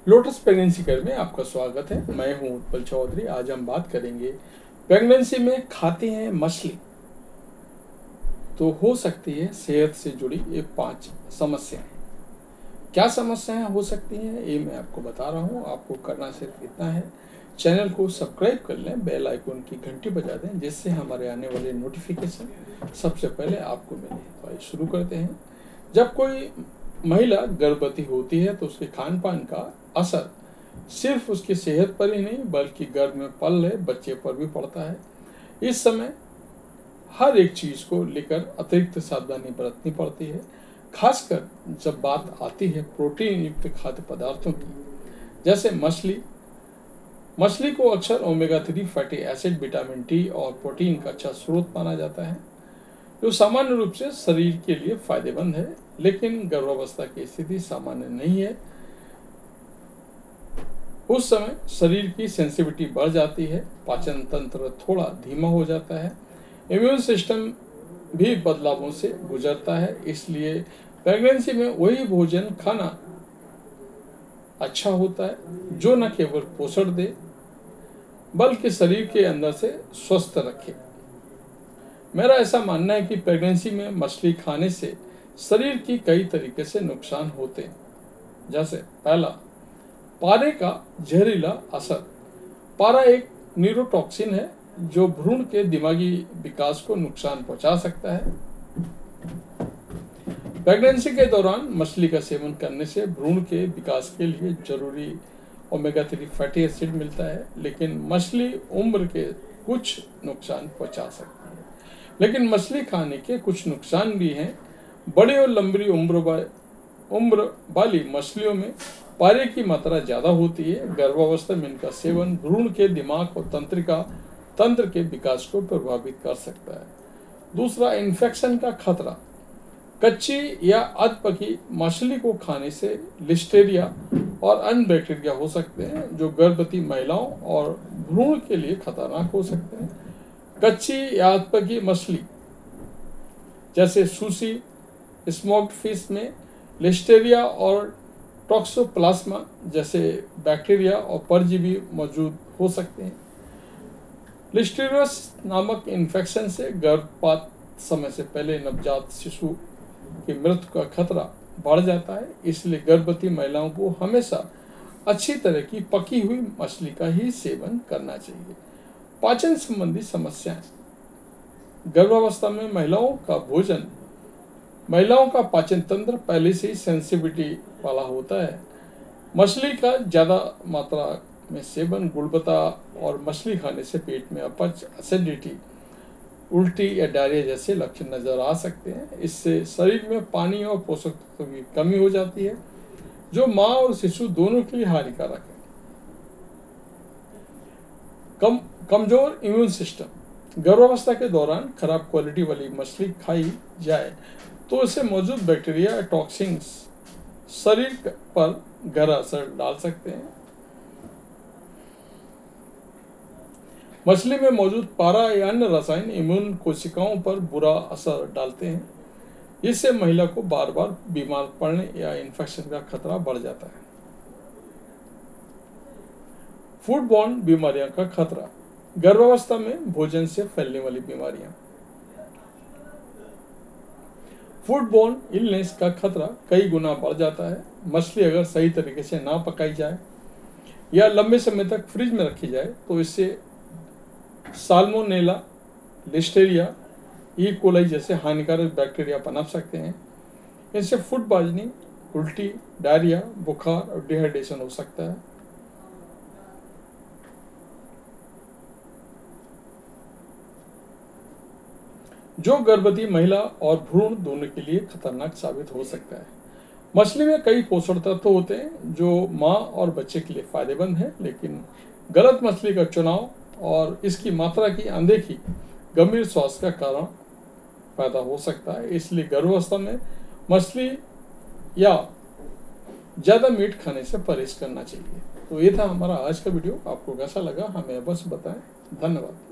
Lotus pregnancy care में आपका स्वागत है। मैं हूं उत्पल चौधरी। आज हम बात करेंगे प्रेगनेंसी में खाते हैं मछली तो हो सकती है सेहत से जुड़ी ये 5 समस्याएं। क्या समस्याएं हो सकती हैं ये मैं आपको बता रहा हूं। आपको करना सिर्फ इतना है, चैनल को सब्सक्राइब कर लें, बेल आइकन की घंटी बजा दें जिससे हमारे आने वाले नोटिफिकेशन सबसे पहले आपको मिले। तो आइए शुरू करते हैं। जब कोई महिला गर्भवती होती है तो उसके खान पान का असर सिर्फ उसकी सेहत पर ही नहीं बल्कि गर्भ में पल रहे बच्चे पर भी पड़ता है। इस समय हर एक चीज को लेकर अतिरिक्त सावधानी बरतनी पड़ती है, खासकर जब बात आती है प्रोटीन युक्त खाद्य पदार्थों की, जैसे मछली को अक्सर omega 3 fatty acid, vitamin D और प्रोटीन का अच्छा स्रोत माना जाता है, जो सामान्य रूप से शरीर के लिए फायदेमंद है। लेकिन गर्भावस्था की स्थिति सामान्य नहीं है। उस समय शरीर की सेंसिटिविटी बढ़ जाती है, पाचन तंत्र थोड़ा धीमा हो जाता है, इम्यून सिस्टम भी बदलावों से गुजरता है। इसलिए प्रेगनेंसी में वही भोजन खाना अच्छा होता है जो न केवल पोषण दे बल्कि शरीर के अंदर से स्वस्थ रखे। मेरा ऐसा मानना है कि प्रेगनेंसी में मछली खाने से शरीर की कई तरीके से नुकसान होते हैं। जैसे पहला, पारे का जहरीला असर। पारा एक न्यूरोटॉक्सिन है जो भ्रूण के दिमागी विकास को नुकसान पहुंचा सकता है। प्रेगनेंसी के दौरान मछली का सेवन करने से भ्रूण के विकास के लिए जरूरी ओमेगा 3 फैटी एसिड मिलता है, लेकिन मछली उम्र के कुछ नुकसान पहुंचा सकती है। लेकिन मछली खाने के कुछ नुकसान भी हैं। बड़ी और लंबी उम्र वाली मछलियों में पारे की मात्रा ज्यादा होती है। गर्भावस्था में इनका सेवन भ्रूण के दिमाग और तंत्र के विकास को प्रभावित कर सकता है। दूसरा, इन्फेक्शन का खतरा। कच्ची या अधपकी मछली को खाने से लिस्टेरिया और अन्य बैक्टीरिया हो सकते हैं जो गर्भवती महिलाओं और भ्रूण के लिए खतरनाक हो सकते हैं। कच्ची या अधपकी मछली जैसे सुशी, स्मोक्ड फिश में लिस्टेरिया और टॉक्सोप्लाज्मा जैसे बैक्टीरिया और परजीवी मौजूद हो सकते हैं। लिस्टेरियोसिस नामक इन्फेक्शन से गर्भपात समय से पहले नवजात शिशु की मृत्यु का खतरा बढ़ जाता है। इसलिए गर्भवती महिलाओं को हमेशा अच्छी तरह की पकी हुई मछली का ही सेवन करना चाहिए। पाचन संबंधी समस्याएं। गर्भावस्था में महिलाओं का पाचन तंत्र पहले से ही सेंसिटिविटी वाला होता है। मछली का ज्यादा मात्रा में सेवन, गुणवत्ता और मछली खाने से पेट में अपच, एसिडिटी, उल्टी या डायरिया जैसे लक्षण नजर आ सकते हैं। इससे शरीर में पानी और पोषक तत्वों की कमी हो जाती है जो मां और शिशु दोनों के लिए हानिकारक है। कमजोर इम्यून सिस्टम। गर्भावस्था के दौरान खराब क्वालिटी वाली मछली खाई जाए तो इससे मौजूद बैक्टीरिया या टॉक्सिन्स शरीर पर गहरा असर डाल सकते हैं। मछली में मौजूद पारा या अन्य रसायन इम्यून कोशिकाओं पर बुरा असर डालते हैं। इससे महिला को बार बार बीमार पड़ने या इन्फेक्शन का खतरा बढ़ जाता है। फूड बॉर्न बीमारियों का खतरा। गर्भावस्था में भोजन से फैलने वाली बीमारियां। फूड बॉर्न इलनेस का खतरा कई गुना बढ़ जाता है। मछली अगर सही तरीके से ना पकाई जाए या लंबे समय तक फ्रिज में रखी जाए तो इससे साल्मोनेला, लिस्टेरिया, ई कोलाई जैसे हानिकारक बैक्टीरिया पनप सकते हैं। इनसे फूड पॉइजनिंग, उल्टी, डायरिया, बुखार और डिहाइड्रेशन हो सकता है। जो गर्भवती महिला और भ्रूण दोनों के लिए खतरनाक साबित हो सकता है। मछली में कई पोषण तत्व होते हैं जो मां और बच्चे के लिए फायदेमंद है, लेकिन गलत मछली का चुनाव और इसकी मात्रा की अनदेखी गंभीर स्वास्थ्य का कारण पैदा हो सकता है। इसलिए गर्भावस्था में मछली या ज्यादा मीट खाने से परहेज करना चाहिए। तो ये था हमारा आज का वीडियो। आपको कैसा लगा हमें बस बताएं। धन्यवाद।